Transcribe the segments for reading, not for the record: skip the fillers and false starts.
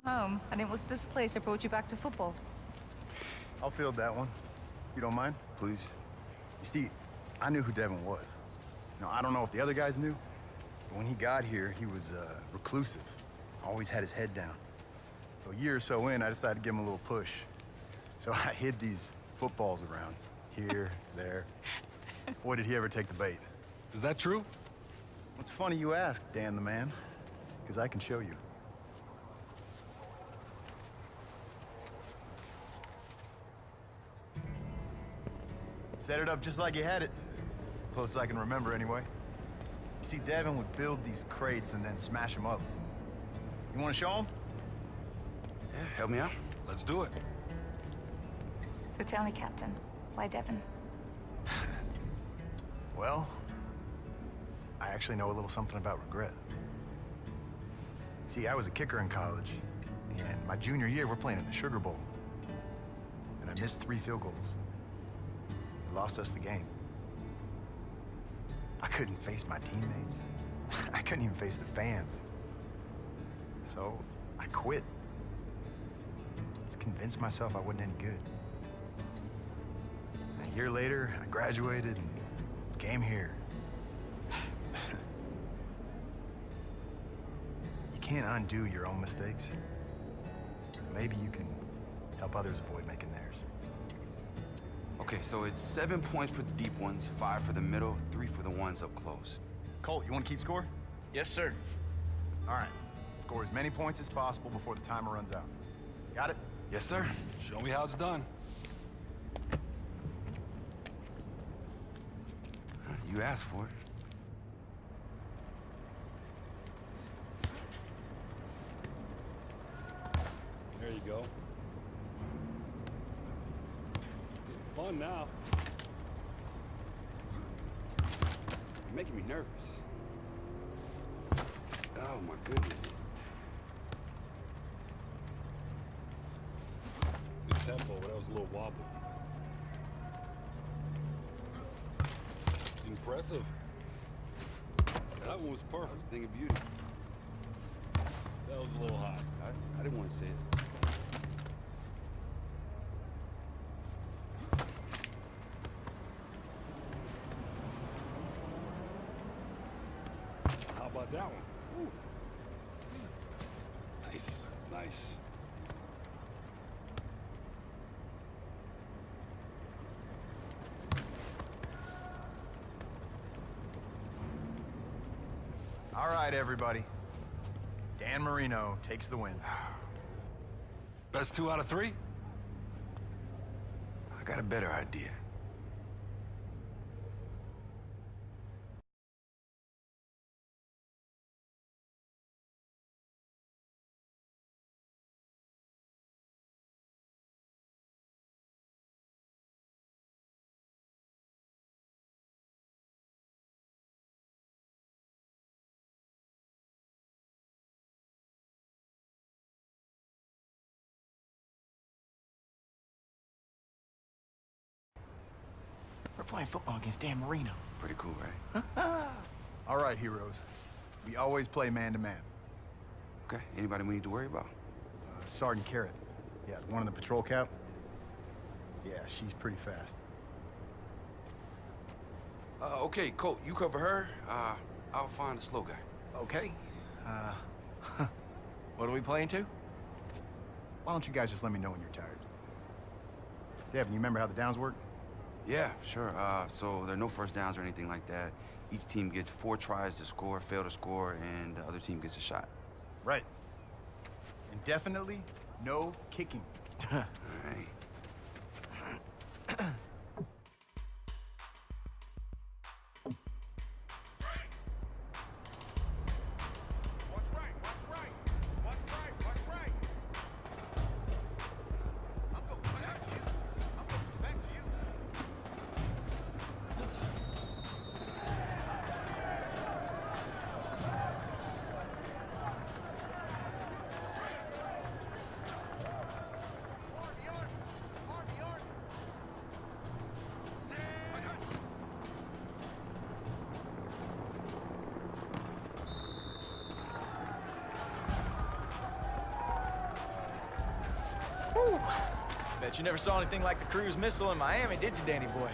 home, and it was this place that brought you back to football. I'll field that one. You don't mind? Please. You see, I knew who Devin was. I don't know if the other guys knew, but when he got here, he was reclusive. Always had his head down. So a year or so in, I decided to give him a little push. So I hid these footballs around, here, there. Boy, did he ever take the bait. Is that true? It's funny you ask, Dan the man, because I can show you. Set it up just like you had it. Close as I can remember, anyway. You see, Devin would build these crates and then smash them up. You want to show him? Yeah, help me out. Let's do it. So tell me, Captain, why Devon? Well, I actually know a little something about regret. See, I was a kicker in college, and my junior year, we're playing in the Sugar Bowl. And I missed 3 field goals. It lost us the game. I couldn't face my teammates. I couldn't even face the fans. So I quit. Just convinced myself I wasn't any good. And a year later, I graduated and came here. You can't undo your own mistakes. Maybe you can help others avoid making theirs. Okay, so it's 7 points for the deep ones, 5 for the middle, 3 for the ones up close. Colt, you want to keep score? Yes, sir. All right. Score as many points as possible before the timer runs out. Got it? Yes, sir. Show me how it's done. You asked for it. There you go. Fun now. You're making me nervous. Oh, my goodness. Good tempo, but that was a little wobbly. Impressive. That one was perfect. Thing of beauty. That was a little hot. I didn't want to say it. How about that one? Ooh. Nice, nice. All right, everybody. Dan Marino takes the win. Best 2 out of 3? I got a better idea. We're playing football against Dan Marino. Pretty cool, right? All right, heroes. We always play man-to-man. Okay, anybody we need to worry about? Sergeant Carrot. Yeah, the one in the patrol cap. Yeah, she's pretty fast. Okay, Colt, you cover her. I'll find the slow guy. Okay. What are we playing to? Why don't you guys just let me know when you're tired? Devin, you remember how the downs work? Yeah, sure. So there are no first downs or anything like that. Each team gets 4 tries to score, fail to score, and the other team gets a shot. Right. And definitely no kicking. All right. Bet you never saw anything like the cruise missile in Miami, did you, Danny boy?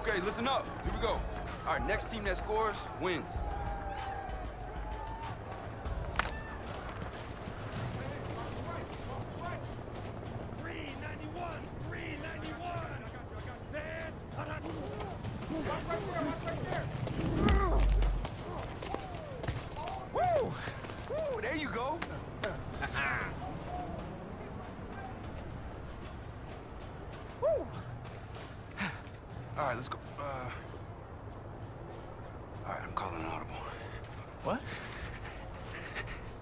Okay, listen up. Here we go. All right, next team that scores wins. All right, let's go. All right, I'm calling an audible. What?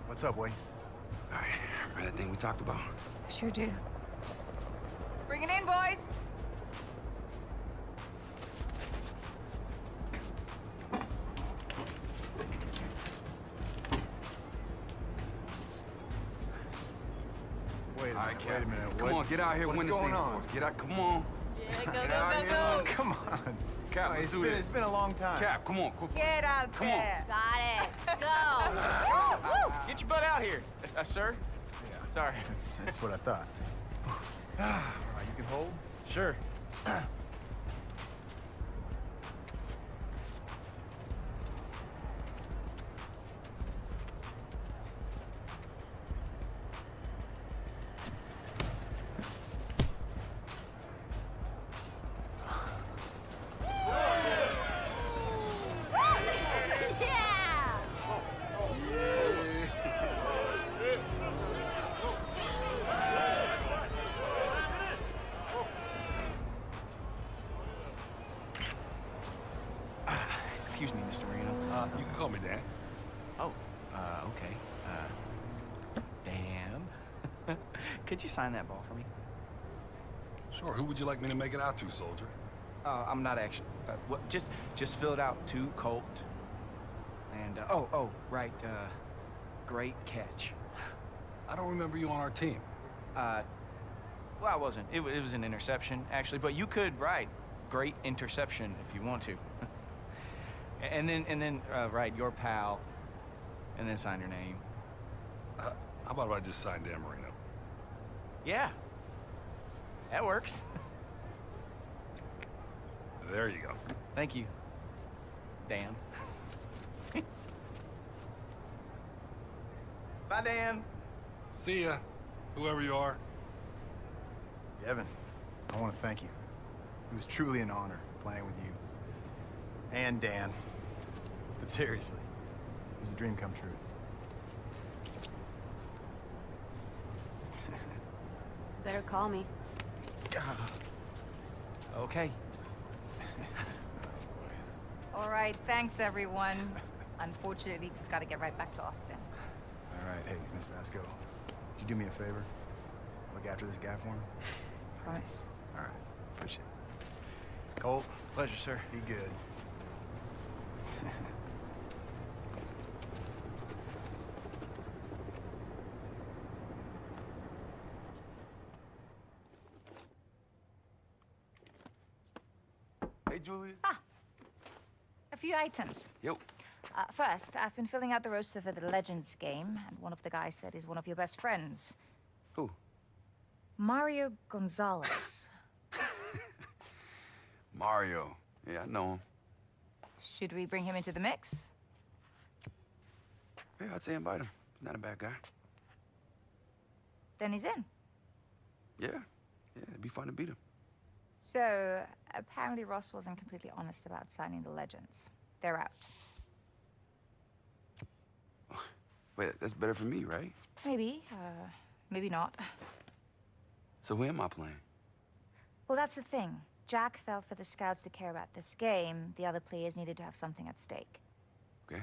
What's up, Wade? All right, remember that thing we talked about? Sure do. Bring it in, boys. Wait a All right, minute, Cap. wait a minute. Come on, get out here, what's win this going thing on? for us. Get out, come on. Yeah, Get out here. Come on. Cap, let's It's do been, this. it's been a long time. Cap, come on, quick. Get out Come on. there. Got it. Go. Get your butt out here, sir. Yeah, Sorry. that's what I thought. All right, you can hold? Sure. Yeah. Excuse me, Mr. Marino. You can call me Dan. Oh, okay. Dan. Could you sign that ball for me? Sure, who would you like me to make it out to, soldier? I'm not actually. Just fill it out to Colt. And right. Great catch. I don't remember you on our team. Well, I wasn't. It was an interception actually, but you could write great interception if you want to. and then write your pal, and then sign your name. How about if I just signed Dan Marino? Yeah. That works. There you go. Thank you, Dan. Bye, Dan. See ya, whoever you are. Devin, I want to thank you. It was truly an honor playing with you. And Dan. But seriously, it was a dream come true. Better call me. Okay. All right, thanks, everyone. Unfortunately, we've got to get right back to Austin. All right, hey, Miss Vasco, could you do me a favor? Look after this guy for me? Promise. All right, appreciate it. Colt, Pleasure, sir. be good. Hey, Julia. A few items. Yo. First, I've been filling out the roster for the Legends game, and one of the guys said he's one of your best friends. Who? Mario Gonzalez. Mario. Yeah, I know him. Should we bring him into the mix? Yeah, I'd say invite him. He's not a bad guy. Then he's in. Yeah. Yeah, it'd be fun to beat him. So, apparently Ross wasn't completely honest about signing the Legends. They're out. Wait, that's better for me, right? Maybe, maybe not. So who am I playing? Well, that's the thing. Jack felt for the scouts to care about this game. The other players needed to have something at stake. Okay.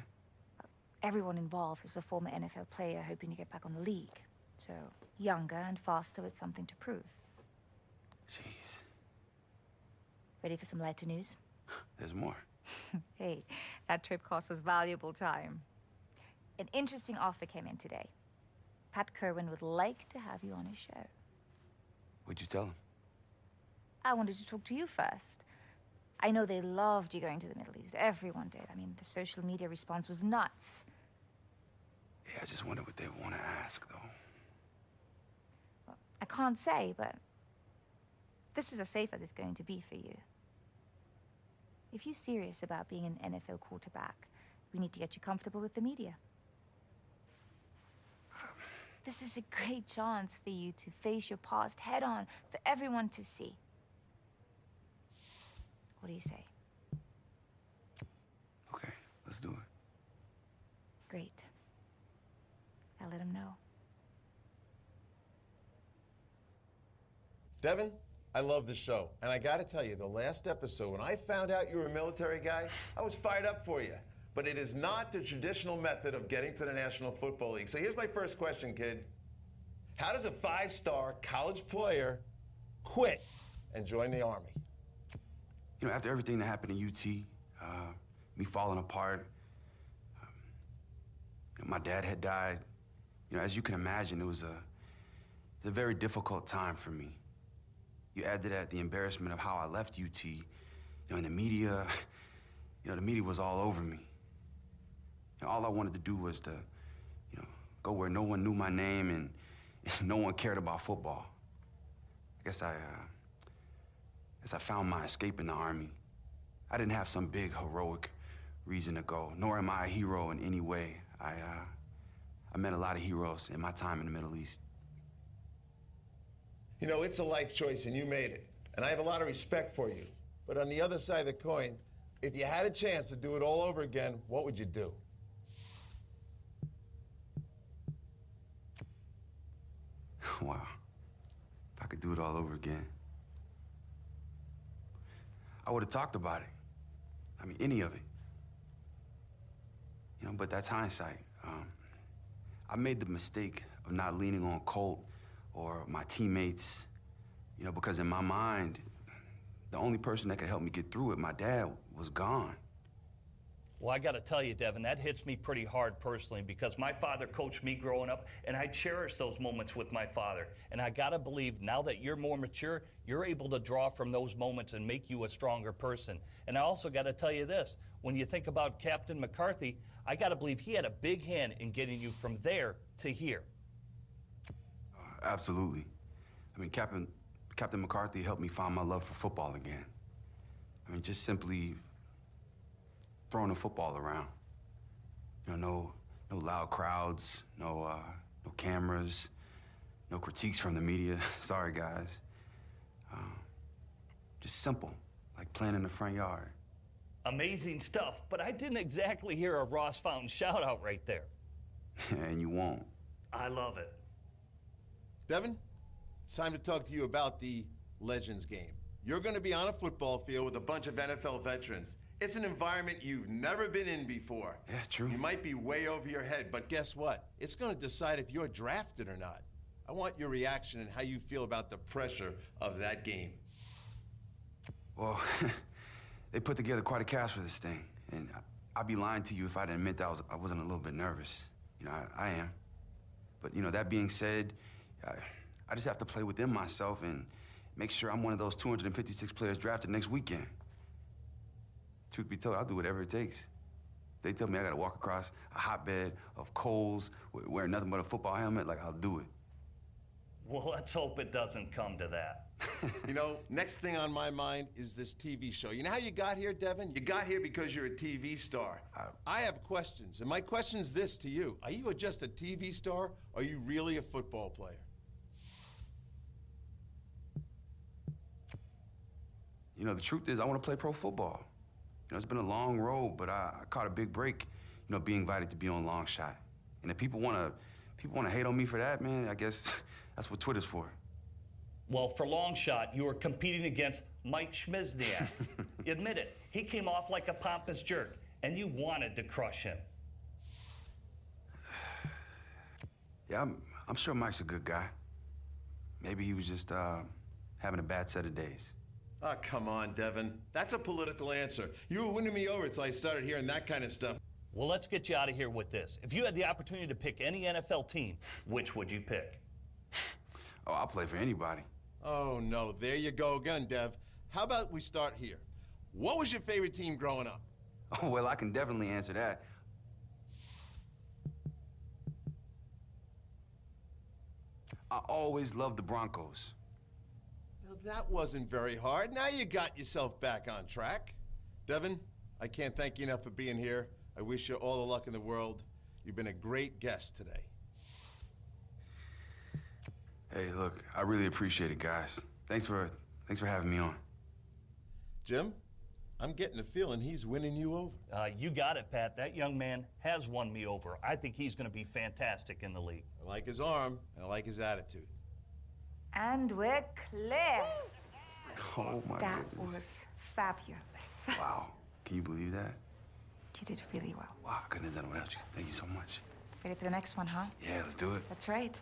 Everyone involved is a former NFL player hoping to get back on the league. So, younger and faster with something to prove. Jeez. Ready for some lighter news? There's more. Hey, that trip cost us valuable time. An interesting offer came in today. Pat Kerwin would like to have you on his show. What'd you tell him? I wanted to talk to you first. I know they loved you going to the Middle East. Everyone did. I mean, the social media response was nuts. Yeah, I just wonder what they want to ask, though. Well, I can't say, but this is as safe as it's going to be for you. If you're serious about being an NFL quarterback, we need to get you comfortable with the media. This is a great chance for you to face your past head on for everyone to see. What do you say? Okay, let's do it. Great. I'll let him know. Devin, I love the show. And I gotta tell you, the last episode, when I found out you were a military guy, I was fired up for you. But it is not the traditional method of getting to the National Football League. So here's my first question, kid. How does a 5-star college player quit and join the Army? You know, after everything that happened at UT, me falling apart, my dad had died. You know, as you can imagine, it was a very difficult time for me. You add to that the embarrassment of how I left UT. You know, in the media, you know, the media was all over me. You know, all I wanted to do was to, you know, go where no one knew my name and no one cared about football. I guess I found my escape in the Army. I didn't have some big heroic reason to go, nor am I a hero in any way. I met a lot of heroes in my time in the Middle East. You know, it's a life choice and you made it. And I have a lot of respect for you. But on the other side of the coin, if you had a chance to do it all over again, what would you do? Wow. If I could do it all over again, I would have talked about it. I mean, any of it. You know, but that's hindsight. I made the mistake of not leaning on Colt or my teammates, you know, because in my mind, the only person that could help me get through it, my dad, was gone. Well, I got to tell you, Devin, that hits me pretty hard personally because my father coached me growing up, and I cherish those moments with my father. And I got to believe now that you're more mature, you're able to draw from those moments and make you a stronger person. And I also got to tell you this, when you think about Captain McCarthy, I got to believe he had a big hand in getting you from there to here. Absolutely. I mean, Captain McCarthy helped me find my love for football again. I mean, just simply throwing the football around. You know, no loud crowds, no cameras, no critiques from the media. Sorry, guys. Just simple, like playing in the front yard. Amazing stuff, but I didn't exactly hear a Ross Fountain shout out right there. And you won't. I love it. Devin, it's time to talk to you about the Legends game. You're going to be on a football field with a bunch of NFL veterans. It's an environment you've never been in before. Yeah, true. You might be way over your head, but guess what? It's going to decide if you're drafted or not. I want your reaction and how you feel about the pressure of that game. Well, they put together quite a cast for this thing, and I'd be lying to you if I didn't admit that I wasn't a little bit nervous. You know, I am. But, you know, that being said, I just have to play within myself and make sure I'm one of those 256 players drafted next weekend. Truth be told, I'll do whatever it takes. If they tell me I gotta walk across a hotbed of coals, wearing nothing but a football helmet, like, I'll do it. Well, let's hope it doesn't come to that. You know, next thing on my mind is this TV show. You know how you got here, Devin? You got here because you're a TV star. I have questions, and my question's this to you. Are you just a TV star, or are you really a football player? You know, the truth is, I want to play pro football. You know, it's been a long road, but I caught a big break, you know, being invited to be on Longshot. And if people want to hate on me for that, man, I guess that's what Twitter's for. Well, for Longshot, you were competing against Mike Schmizniak. Admit it, he came off like a pompous jerk, and you wanted to crush him. Yeah, I'm sure Mike's a good guy. Maybe he was just having a bad set of days. Oh, come on, Devin. That's a political answer. You were winning me over until I started hearing that kind of stuff. Well, let's get you out of here with this. If you had the opportunity to pick any NFL team, which would you pick? Oh, I'll play for anybody. Oh, no. There you go again, Dev. How about we start here? What was your favorite team growing up? Oh, well, I can definitely answer that. I always loved the Broncos. Now, that wasn't very hard. Now you got yourself back on track. Devin, I can't thank you enough for being here. I wish you all the luck in the world. You've been a great guest today. Hey, look, I really appreciate it, guys. Thanks for having me on. Jim, I'm getting the feeling he's winning you over. You got it, Pat. That young man has won me over. I think he's going to be fantastic in the league. I like his arm, and I like his attitude. And we're clear. Oh, my That goodness. was fabulous. Wow. Can you believe that? You did really well. Wow, I couldn't have done it without you. Thank you so much. Ready for the next one, huh? Yeah, let's do it. That's right.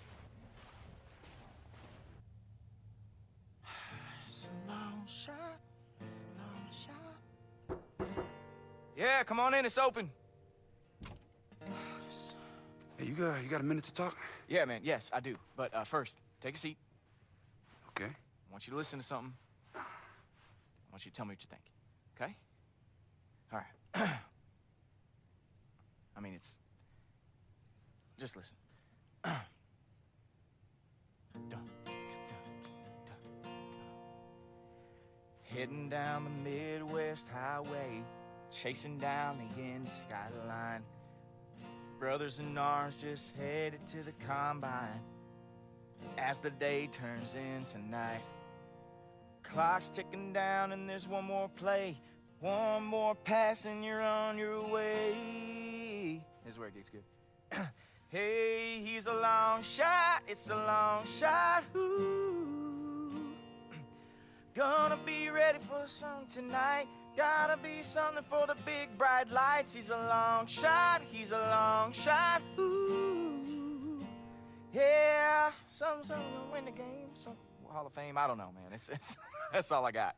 It's a long shot, long shot. Yeah, come on in, it's open. Hey, you got a minute to talk? Yeah, man, yes, I do. But first, take a seat. Okay. I want you to listen to something. I want you to tell me what you think, okay? All right. I mean, it's... Just listen. Dun, dun, dun, dun. Heading down the Midwest Highway, chasing down the end skyline. Brothers in arms just headed to the combine. As the day turns into night, clock's ticking down and there's one more play. One more pass and you're on your way. Here's where it gets good. Hey, he's a long shot, it's a long shot. Ooh. Gonna be ready for something tonight. Gotta be something for the big bright lights. He's a long shot, he's a long shot. Ooh. Yeah, something gonna win the game. Some Hall of Fame, I don't know, man. It's that's all I got.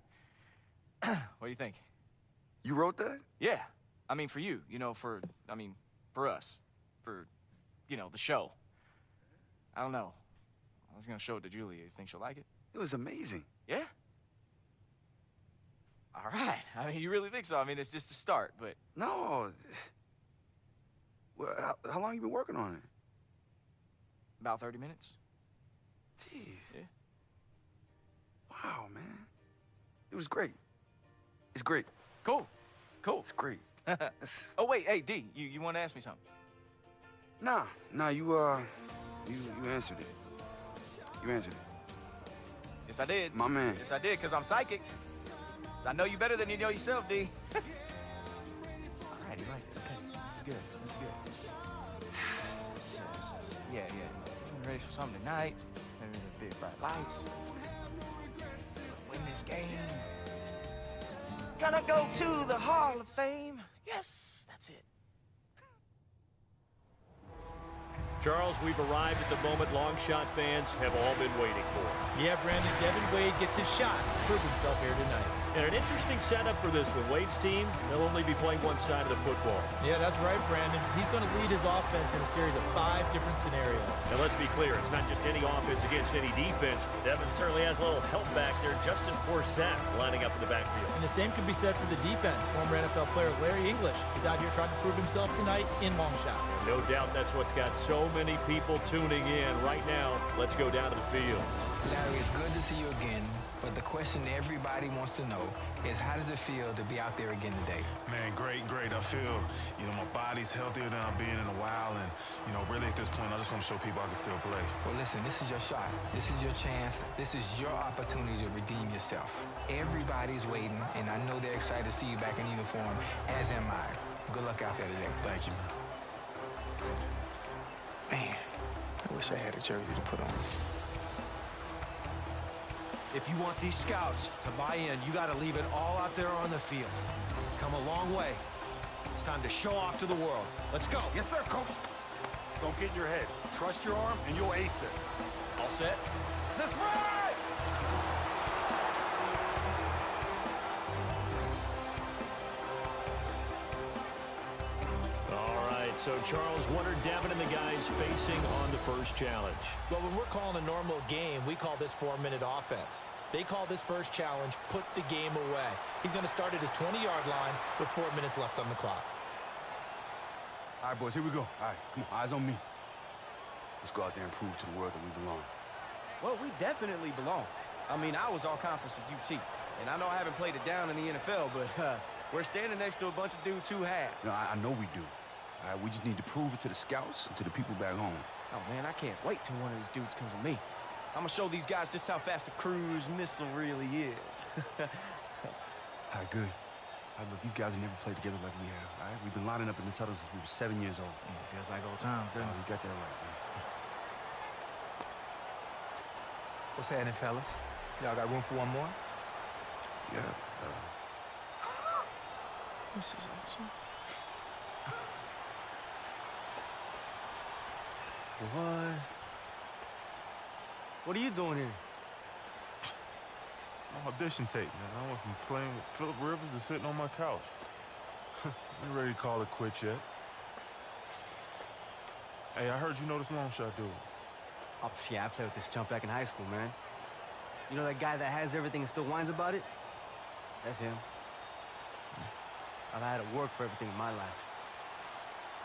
What do you think? You wrote that? Yeah, I mean for you, for us, for, the show. I don't know. I was gonna show it to Julia. You think she'll like it? It was amazing. Yeah? All right. I mean, you really think so? I mean, it's just a start, but... No. Well, how long you been working on it? About 30 minutes. Jeez. Yeah. Wow, man. It was great. It's great. Cool. Cool. It's great. Oh, wait. Hey, D, you want to ask me something? Nah, you answered it. You answered it. Yes, I did. My man. Yes, I did, because I'm psychic. So I know you better than you know yourself, D. All right, you liked it. Okay. This is good. This is good. Yeah. I'm ready for something tonight. Maybe the big bright lights. Win this game. Gonna go to the Hall of Fame. Yes, that's it. Charles, we've arrived at the moment Longshot fans have all been waiting for. Yeah, Brandon, Devin Wade gets his shot to prove himself here tonight. And an interesting setup for this one. Wade's team, they'll only be playing one side of the football. Yeah, that's right, Brandon. He's going to lead his offense in a series of 5 different scenarios. Now, let's be clear. It's not just any offense against any defense. Devin certainly has a little help back there. Justin Forsett lining up in the backfield. And the same could be said for the defense. Former NFL player Larry English is out here trying to prove himself tonight in Longshot. No doubt that's what's got so many people tuning in right now. Let's go down to the field. Larry, it's good to see you again, but the question everybody wants to know is how does it feel to be out there again today? Man, great. I feel, my body's healthier than I've been in a while, and, really at this point, I just want to show people I can still play. Well, listen, this is your shot. This is your chance. This is your opportunity to redeem yourself. Everybody's waiting, and I know they're excited to see you back in uniform, as am I. Good luck out there today. Thank you, man. Man, I wish I had a jersey to put on. If you want these scouts to buy in, you got to leave it all out there on the field. Come a long way. It's time to show off to the world. Let's go. Yes, sir, Coach. Don't get in your head. Trust your arm, and you'll ace this. All set? Let's ride! So, Charles, what are Devin and the guys facing on the first challenge? Well, when we're calling a normal game, we call this 4-minute offense. They call this first challenge, put the game away. He's going to start at his 20-yard line with 4 minutes left on the clock. All right, boys, here we go. All right, come on, eyes on me. Let's go out there and prove to the world that we belong. Well, we definitely belong. I mean, I was all-conference at UT, and I know I haven't played it down in the NFL, but we're standing next to a bunch of dudes who have. No, I know we do. All right, we just need to prove it to the scouts and to the people back home. Oh, man, I can't wait till one of these dudes comes with me. I'm gonna show these guys just how fast a cruise missile really is. All right, good. All right, look, these guys have never played together like we have, all right? We've been lining up in this huddle since we were 7 years old. Yeah, feels like old times, doesn't it? You got that right, man. What's happening, fellas? Y'all got room for one more? Yeah. This is awesome. What? What are you doing here? It's my audition tape, man. I went from playing with Philip Rivers to sitting on my couch. Ain't ready to call it quits yet. Hey, I heard you know this Longshot dude. Oh, yeah, I played with this chump back in high school, man. You know that guy that has everything and still whines about it? That's him. I've had to work for everything in my life.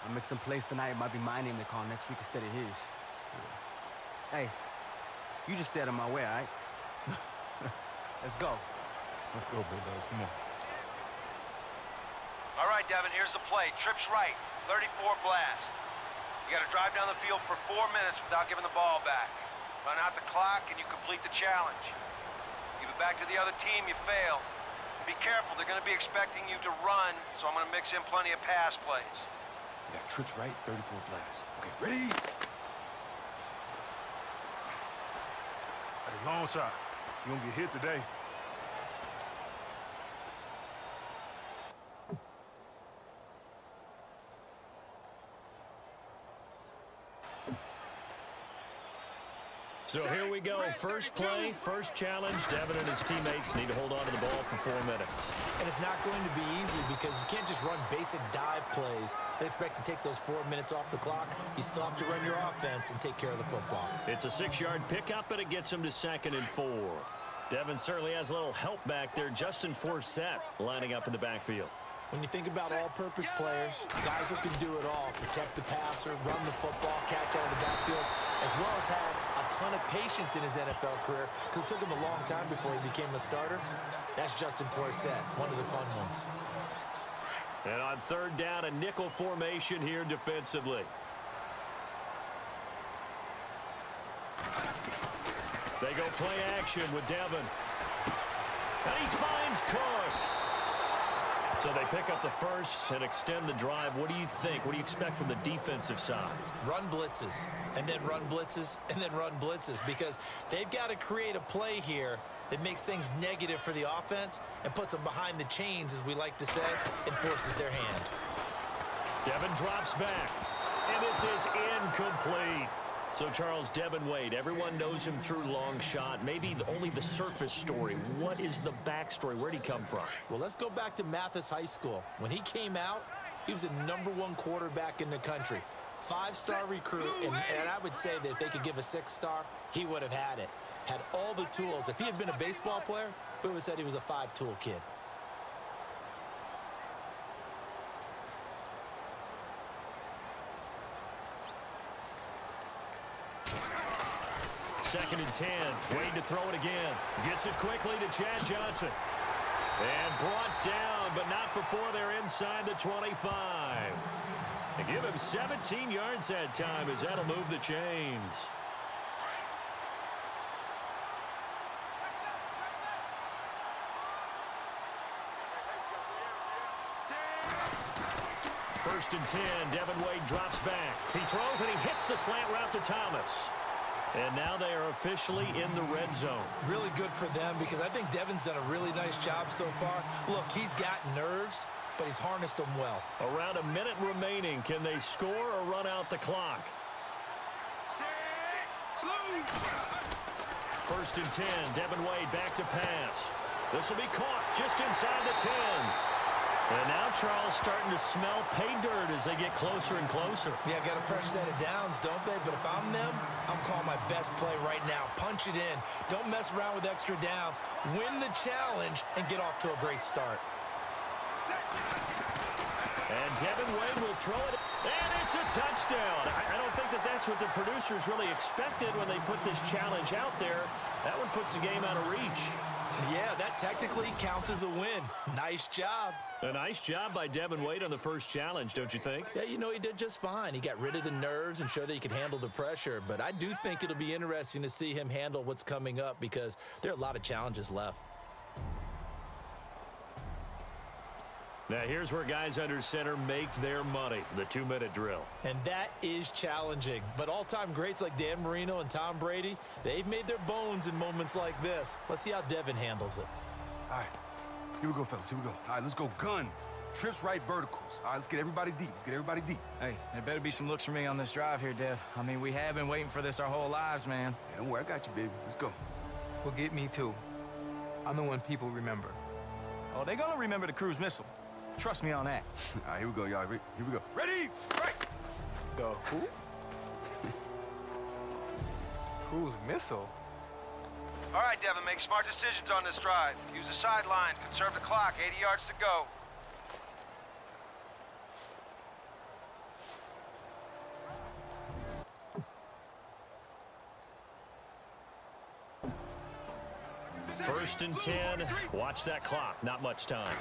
I'll make some place tonight. It might be my name they call next week instead of his. Hey, you just stay out of my way, all right? Let's go. Let's go, big dog. Come on. All right, Devin, here's the play. Trips right, 34 blast. You got to drive down the field for 4 minutes without giving the ball back. Run out the clock, and you complete the challenge. Give it back to the other team, you fail. Be careful, they're going to be expecting you to run, so I'm going to mix in plenty of pass plays. Yeah, trips right, 34 blasts. Okay, ready? Hey, Longshot, you gonna get hit today. So here we go. First play, first challenge. Devin and his teammates need to hold on to the ball for 4 minutes. And it's not going to be easy because you can't just run basic dive plays and expect to take those 4 minutes off the clock. You still have to run your offense and take care of the football. It's a 6-yard pickup, and it gets him to 2nd and 4. Devin certainly has a little help back there. Justin Forsett lining up in the backfield. When you think about all-purpose players, guys who can do it all, protect the passer, run the football, catch out of the backfield, as well as have a ton of patience in his NFL career because it took him a long time before he became a starter. That's Justin Forsett, one of the fun ones. And on 3rd down, a nickel formation here defensively. They go play action with Devin. And he finds Cook. So they pick up the first and extend the drive. What do you think? What do you expect from the defensive side? Run blitzes, and then run blitzes, and then run blitzes, because they've got to create a play here that makes things negative for the offense and puts them behind the chains, as we like to say, and forces their hand. Devin drops back, and this is incomplete. So, Charles, Devin Wade, everyone knows him through Longshot. Maybe only the surface story. What is the backstory? Where'd he come from? Well, let's go back to Mathis High School. When he came out, he was the #1 quarterback in the country. 5-star recruit, and I would say that if they could give a 6-star, he would have had it. Had all the tools. If he had been a baseball player, we would have said he was a 5-tool kid. Second and 10. Wade to throw it again. Gets it quickly to Chad Johnson. And brought down, but not before they're inside the 25. They give him 17 yards that time, as that'll move the chains. First and 10. Devin Wade drops back. He throws and he hits the slant route to Thomas. And now they are officially in the red zone. Really good for them because I think Devin's done a really nice job so far. Look, he's got nerves, but he's harnessed them well. Around a minute remaining. Can they score or run out the clock? First and 10. Devin Wade back to pass. This will be caught just inside the 10. And now Charles starting to smell pay dirt as they get closer and closer. Yeah, got a fresh set of downs, don't they? But if I'm them, I'm calling my best play right now. Punch it in. Don't mess around with extra downs. Win the challenge and get off to a great start. And Devin Wade will throw it. And it's a touchdown. I don't think that that's what the producers really expected when they put this challenge out there. That one puts the game out of reach. Yeah, that technically counts as a win. Nice job. A nice job by Devin Wade on the first challenge, don't you think? Yeah, you know, he did just fine. He got rid of the nerves and showed that he could handle the pressure. But I do think it'll be interesting to see him handle what's coming up because there are a lot of challenges left. Now, here's where guys under center make their money, the 2-minute drill. And that is challenging. But all-time greats like Dan Marino and Tom Brady, they've made their bones in moments like this. Let's see how Devin handles it. All right, Here we go, fellas. Here we go. All right, let's go gun. Trips right verticals. All right, let's get everybody deep. Let's get everybody deep. Hey, there better be some looks for me on this drive here, Dev. I mean, we have been waiting for this our whole lives, man. Hey, don't worry, I got you, baby. Let's go. Well, get me too. I'm the one people remember. Oh, they're gonna remember the cruise missile. Trust me on that. All right, here we go, y'all. Here we go. Ready? Right. The who? Cruise missile? All right, Devin, make smart decisions on this drive. Use the sidelines, conserve the clock, 80 yards to go. First and 10. Watch that clock. Not much time.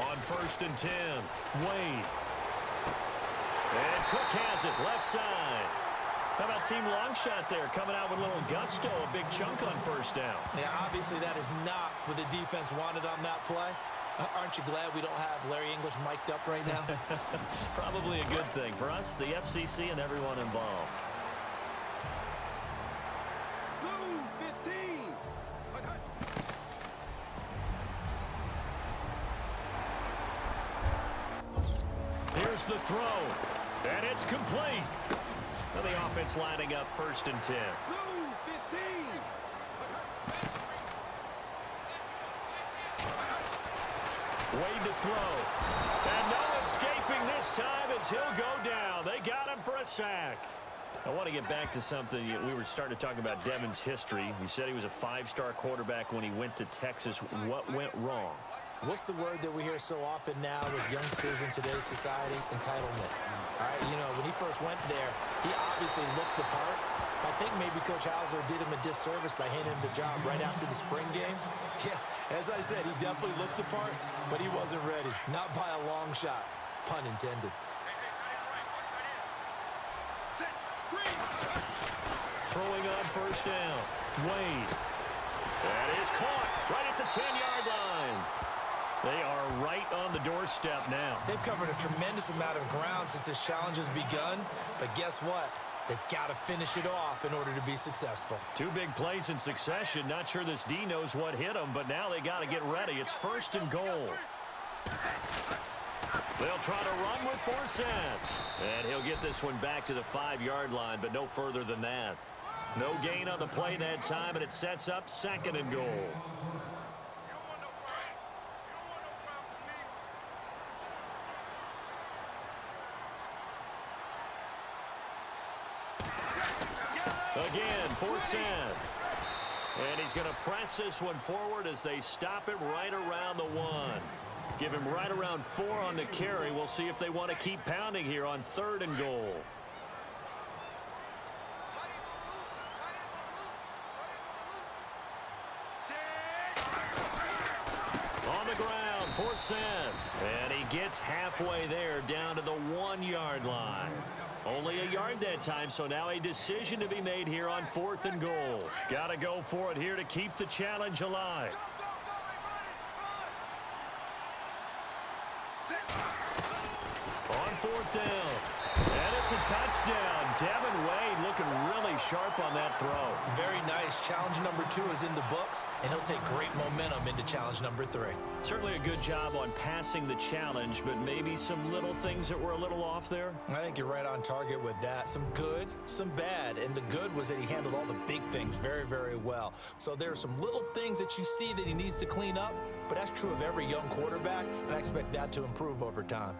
On first and 10, Wade. And Cook has it, left side. How about Team Longshot there, coming out with a little gusto, a big chunk on first down. Yeah, obviously that is not what the defense wanted on that play. Aren't you glad we don't have Larry English mic'd up right now? Probably a good thing for us, the FCC, and everyone involved. Blue 15. Here's the throw, and it's complete. For the offense lining up first and 10. Blue 15. Wade to throw. And no escaping this time as he'll go down. They got him for a sack. I want to get back to something. We were starting to talk about Devin's history. You said he was a 5-star quarterback when he went to Texas. What went wrong? What's the word that we hear so often now with youngsters in today's society? Entitlement. All right, you know, when he first went there, he obviously looked the part. I think maybe Coach Hauser did him a disservice by handing him the job right after the spring game. Yeah, as I said, he definitely looked the part, but he wasn't ready. Not by a long shot, pun intended. Throwing on first down. Wade. That is caught right at the 10-yard line. They are right on the doorstep now. They've covered a tremendous amount of ground since this challenge has begun, but guess what? They've got to finish it off in order to be successful. 2 big plays in succession. Not sure this D knows what hit them, but now they got to get ready. It's first and goal. They'll try to run with Forsett. And he'll get this one back to the 5-yard line, but no further than that. No gain on the play that time, and it sets up second and goal. Again, Forsett. And he's going to press this one forward as they stop him right around the 1. Give him right around 4 on the carry. We'll see if they want to keep pounding here on third and goal. On the ground, Forsett. And he gets halfway there down to the 1-yard line. Only a yard that time, so now a decision to be made here on fourth and goal. Got to go for it here to keep the challenge alive. On fourth down. And it's a touchdown. Devin Wade looking really sharp on that throw. Very nice. Challenge number 2 is in the books, and he'll take great momentum into challenge number 3. Certainly a good job on passing the challenge, but maybe some little things that were a little off there. I think you're right on target with that. Some good, some bad. And the good was that he handled all the big things very, very well. So there are some little things that you see that he needs to clean up, but that's true of every young quarterback, and I expect that to improve over time.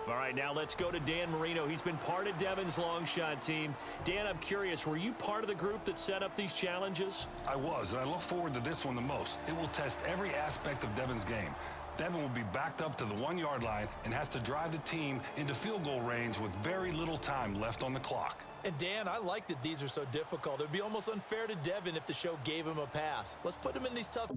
All right, now let's go to Dan Marino. He's been part of Devin's long shot team. Dan, I'm curious, were you part of the group that set up these challenges? I was, and I look forward to this one the most. It will test every aspect of Devin's game. Devin will be backed up to the 1-yard line and has to drive the team into field goal range with very little time left on the clock. And Dan, I like that these are so difficult. It would be almost unfair to Devin if the show gave him a pass. Let's put him in these tough...